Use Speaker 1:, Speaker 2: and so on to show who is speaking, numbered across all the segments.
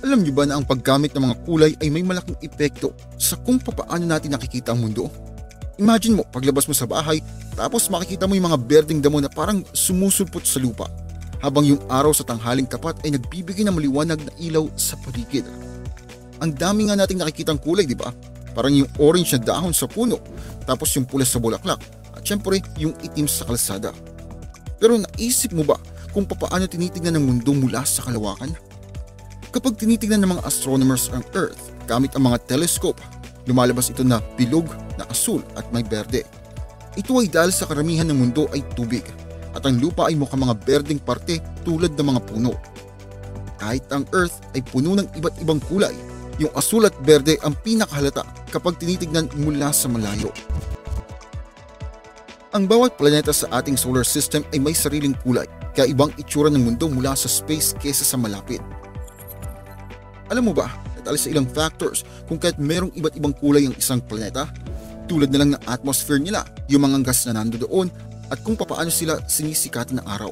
Speaker 1: Alam niyo ba na ang paggamit ng mga kulay ay may malaking epekto sa kung papaano natin nakikita ang mundo? Imagine mo, paglabas mo sa bahay, tapos makikita mo yung mga berdeng damo na parang sumusulpot sa lupa, habang yung araw sa tanghaling tapat ay nagbibigay ng maliwanag na ilaw sa paligid. Ang dami nga nating nakikitang kulay, di ba? Parang yung orange na dahon sa puno, tapos yung pula sa bulaklak, at syempre yung itim sa kalsada. Pero naisip mo ba kung papaano tinitignan ng mundo mula sa kalawakan? Kapag tinitignan ng mga astronomers ang Earth gamit ang mga telescope, lumalabas ito na bilog, na asul at may berde. Ito ay dahil sa karamihan ng mundo ay tubig at ang lupa ay mukhang mga berdeng parte tulad ng mga puno. Kahit ang Earth ay puno ng iba't ibang kulay, yung asul at berde ang pinakahalata kapag tinitignan mula sa malayo. Ang bawat planeta sa ating solar system ay may sariling kulay, kaya ibang itsura ng mundo mula sa space kesa sa malapit. Alam mo ba, dahil sa ilang factors kung kahit merong iba't ibang kulay ang isang planeta, tulad na lang ng atmosphere nila, yung mga gas na nandoon at kung papaano sila sinisikatan ng araw.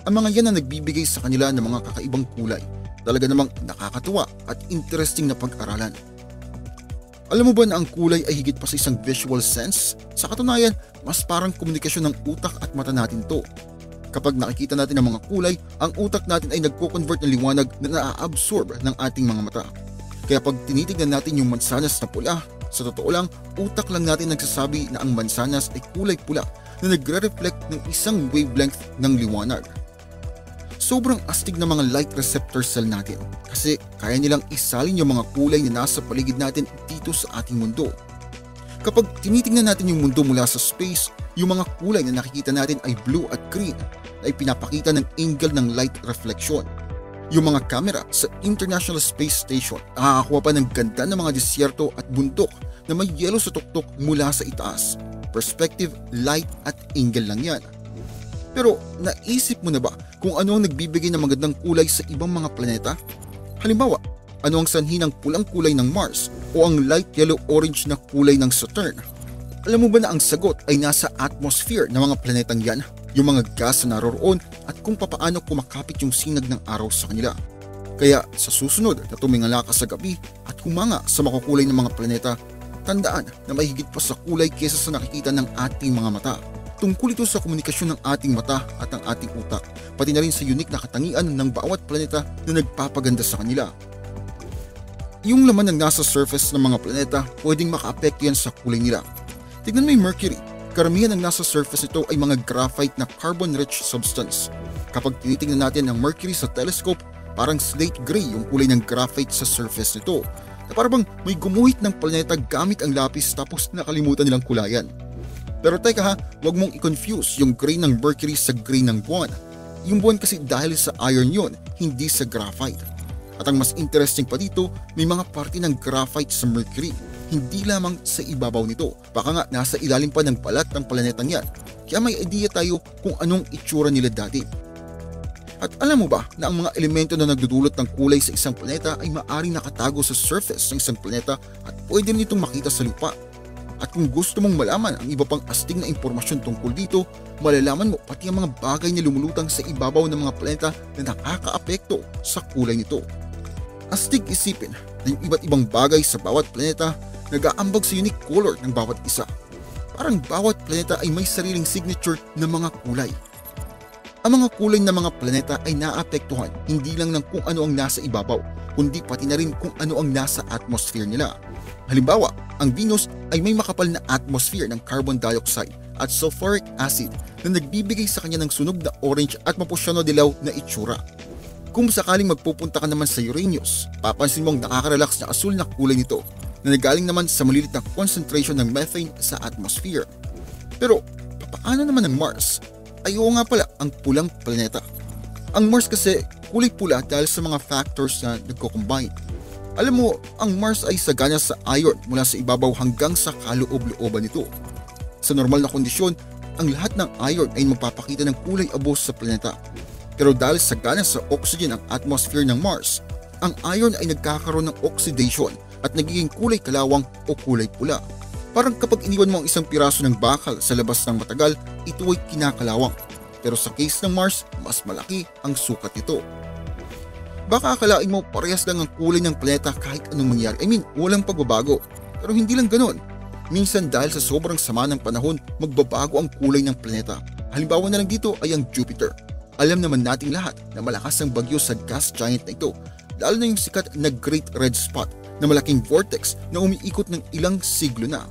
Speaker 1: Ang mga yan ang nagbibigay sa kanila ng mga kakaibang kulay, talaga namang nakakatuwa at interesting na pag-aralan. Alam mo ba na ang kulay ay higit pa sa isang visual sense? Sa katunayan, mas parang komunikasyon ng utak at mata natin to. Kapag nakikita natin ang mga kulay, ang utak natin ay nagko-convert ng liwanag na naa-absorb ng ating mga mata. Kaya pag tinitignan natin yung mansanas na pula, sa totoo lang, utak lang natin nagsasabi na ang mansanas ay kulay pula na nagre-reflect ng isang wavelength ng liwanag. Sobrang astig na mga light receptor cell natin kasi kaya nilang isalin yung mga kulay na nasa paligid natin dito sa ating mundo. Kapag tinitingnan natin yung mundo mula sa space, yung mga kulay na nakikita natin ay blue at green na ay pinapakita ng angle ng light reflection. Yung mga camera sa International Space Station nakakakuha pa ng ganda ng mga disyerto at bundok na may yelo sa tuktok mula sa itaas. Perspective, light at angle lang yan. Pero naisip mo na ba kung ano ang nagbibigay ng magandang kulay sa ibang mga planeta? Halimbawa, ano ang sanhi ng pulang kulay ng Mars o ang light yellow-orange na kulay ng Saturn? Alam mo ba na ang sagot ay nasa atmosphere ng mga planetang yan, yung mga gas na naroroon at kung papaano kumakapit yung sinag ng araw sa kanila. Kaya sa susunod na tumingala ka sa gabi at humanga sa makukulay ng mga planeta, tandaan na may higit pa sa kulay kesa sa nakikita ng ating mga mata. Tungkol ito sa komunikasyon ng ating mata at ng ating utak, pati na rin sa unique na katangian ng bawat planeta na nagpapaganda sa kanila. Yung laman ng nasa surface ng mga planeta, pwedeng makaapekto yan sa kulay nila. Tignan mo yung Mercury. Karamihan ng nasa surface nito ay mga graphite na carbon-rich substance. Kapag tinitingnan natin ang Mercury sa telescope, parang slate gray yung kulay ng graphite sa surface nito. Na parang may gumuhit ng planeta gamit ang lapis tapos nakalimutan nilang kulayan. Pero teka ha, huwag mong i-confuse yung gray ng Mercury sa gray ng buwan. Yung buwan kasi dahil sa iron yun, hindi sa graphite. At ang mas interesting pa dito, may mga parte ng graphite sa Mercury. Hindi lamang sa ibabaw nito, baka nga nasa ilalim pa ng balat ng planetang yan. Kaya may idea tayo kung anong itsura nila dati. At alam mo ba na ang mga elemento na nagdudulot ng kulay sa isang planeta ay maaaring nakatago sa surface ng isang planeta at pwede nitong makita sa lupa. At kung gusto mong malaman ang iba pang astig na impormasyon tungkol dito, malalaman mo pati ang mga bagay na lumulutang sa ibabaw ng mga planeta na nakakaapekto sa kulay nito. Astig isipin na yung iba't ibang bagay sa bawat planeta nag-aambag sa unique color ng bawat isa. Parang bawat planeta ay may sariling signature na mga kulay. Ang mga kulay ng mga planeta ay naapektuhan hindi lang ng kung ano ang nasa ibabaw, kundi pati na rin kung ano ang nasa atmosphere nila. Halimbawa, ang Venus ay may makapal na atmosphere ng carbon dioxide at sulfuric acid na nagbibigay sa kanya ng sunog na orange at mapusyano dilaw na itsura. Kung sakaling magpupunta ka naman sa Uranus, papansin mong nakaka-relax na asul na kulay nito na nagaling naman sa malilit na concentration ng methane sa atmosphere. Pero paano naman ang Mars? Ay oo nga pala, ang pulang planeta. Ang Mars kasi kulay pula dahil sa mga factors na nagko-combine. Alam mo, ang Mars ay sagana sa iron mula sa ibabaw hanggang sa kaloob-looban nito. Sa normal na kondisyon, ang lahat ng iron ay magpapakita ng kulay abos sa planeta. Pero dahil sagana sa oxygen ang atmosphere ng Mars, ang iron ay nagkakaroon ng oxidation at nagiging kulay kalawang o kulay pula. Parang kapag iniwan mo ang isang piraso ng bakal sa labas ng matagal, ito ay kinakalawang. Pero sa case ng Mars, mas malaki ang sukat nito. Baka akalain mo parehas lang ang kulay ng planeta kahit anong mangyari. Walang pagbabago. Pero hindi lang ganon. Minsan dahil sa sobrang sama ng panahon, magbabago ang kulay ng planeta. Halimbawa na lang dito ay ang Jupiter. Alam naman nating lahat na malakas ang bagyo sa gas giant na ito, lalo na yung sikat na Great Red Spot na malaking vortex na umiikot ng ilang siglo na.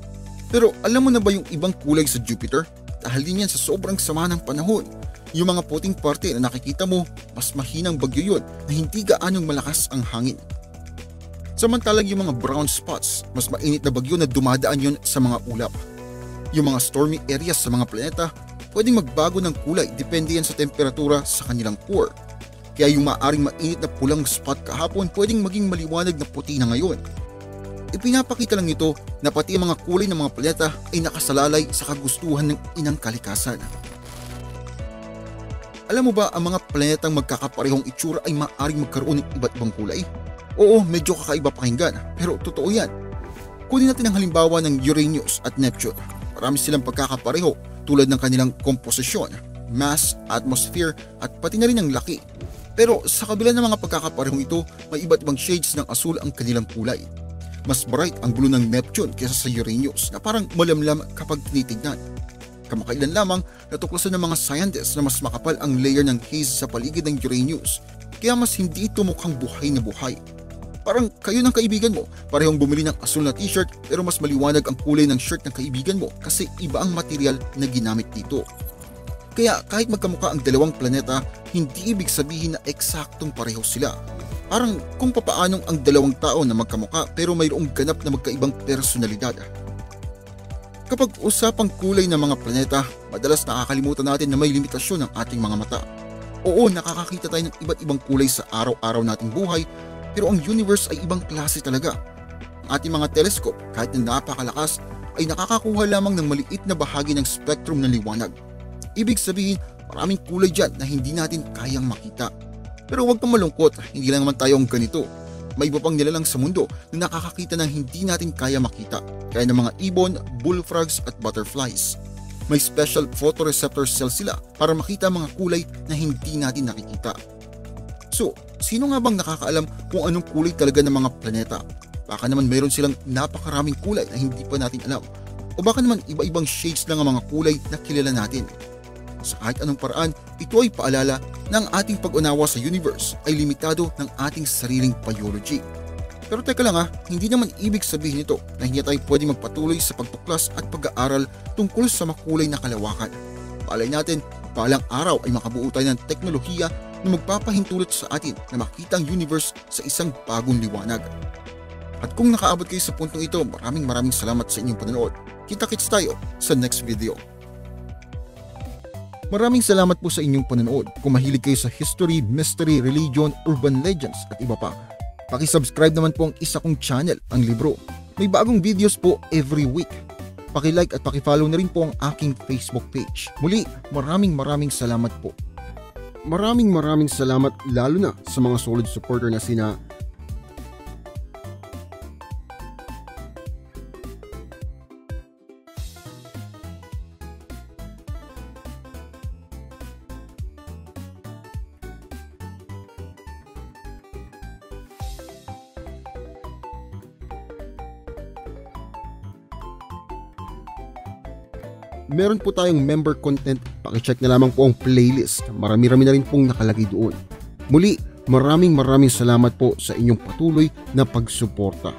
Speaker 1: Pero alam mo na ba yung ibang kulay sa Jupiter? Dahil din yan sa sobrang sama ng panahon. Yung mga puting parte na nakikita mo, mas mahinang bagyo yun na hindi gaanong malakas ang hangin. Samantalang yung mga brown spots, mas mainit na bagyo na dumadaan yun sa mga ulap. Yung mga stormy areas sa mga planeta, pwedeng magbago ng kulay depende yan sa temperatura sa kanilang core. Kaya yung maaring mainit na pulang spot kahapon pwedeng maging maliwanag na puti na ngayon. Ipinapakita lang nito na pati ang mga kulay ng mga planeta ay nakasalalay sa kagustuhan ng inang kalikasan. Alam mo ba ang mga planetang magkakaparehong itsura ay maaaring magkaroon ng iba't ibang kulay? Oo, medyo kakaiba pakinggan, pero totoo yan. Kunin natin ang halimbawa ng Uranus at Neptune. Marami silang pagkakapareho tulad ng kanilang komposisyon, mass, atmosphere at pati na rin ang laki. Pero sa kabila ng mga pagkakaparehong ito, may iba't ibang shades ng asul ang kanilang kulay. Mas bright ang blue ng Neptune kaysa sa Uranus na parang malamlam kapag tinitignan. Kamakailan lamang natuklasan ng mga scientists na mas makapal ang layer ng haze sa paligid ng Uranus, kaya mas hindi ito mukhang buhay na buhay. Parang kayo ng kaibigan mo, parehong bumili ng asul na t-shirt pero mas maliwanag ang kulay ng shirt ng kaibigan mo kasi iba ang material na ginamit dito. Kaya kahit magkamukha ang dalawang planeta, hindi ibig sabihin na eksaktong pareho sila. Parang kung papaanong ang dalawang tao na magkamukha pero mayroong ganap na magkaibang personalidad. Kapag usapang kulay ng mga planeta, madalas nakakalimutan natin na may limitasyon ng ating mga mata. Oo, nakakakita tayo ng iba't ibang kulay sa araw-araw nating buhay, pero ang universe ay ibang klase talaga. Ang ating mga telescope, kahit na napakalakas, ay nakakakuha lamang ng maliit na bahagi ng spectrum ng liwanag. Ibig sabihin, maraming kulay dyan na hindi natin kayang makita. Pero huwag kang malungkot, hindi lang naman tayo ang ganito. May iba pang nilalang sa mundo na nakakakita ng hindi natin kaya makita, kaya ng mga ibon, bullfrogs at butterflies. May special photoreceptor cells sila para makita ang mga kulay na hindi natin nakikita. So, sino nga bang nakakaalam kung anong kulay talaga ng mga planeta? Baka naman mayroon silang napakaraming kulay na hindi pa natin alam. O baka naman iba-ibang shades lang ang mga kulay na kilala natin. Sa kahit anong paraan, ito ay paalala na ang ating pag-unawa sa universe ay limitado ng ating sariling biology. Pero teka lang hindi naman ibig sabihin nito na hindi tayo pwedeng magpatuloy sa pagtuklas at pag-aaral tungkol sa makulay na kalawakan. Palay natin, balang araw ay makabuo tayo ng teknolohiya na magpapahintulot sa atin na makita ang universe sa isang bagong liwanag. At kung nakaabot kayo sa puntong ito, maraming salamat sa inyong panonood. Kita-kits tayo sa next video. Maraming salamat po sa inyong panonood. Kung mahilig kayo sa history, mystery, religion, urban legends at iba pa, paki-subscribe naman po ang isa kong channel, ang Libro. May bagong videos po every week. Paki-like at paki-follow na rin po ang aking Facebook page. Muli, maraming salamat po. Maraming salamat lalo na sa mga solid supporter na sina meron po tayong member content, pakicheck na lamang po ang playlist. Marami-rami na rin pong nakalagay doon. Muli, maraming salamat po sa inyong patuloy na pagsuporta.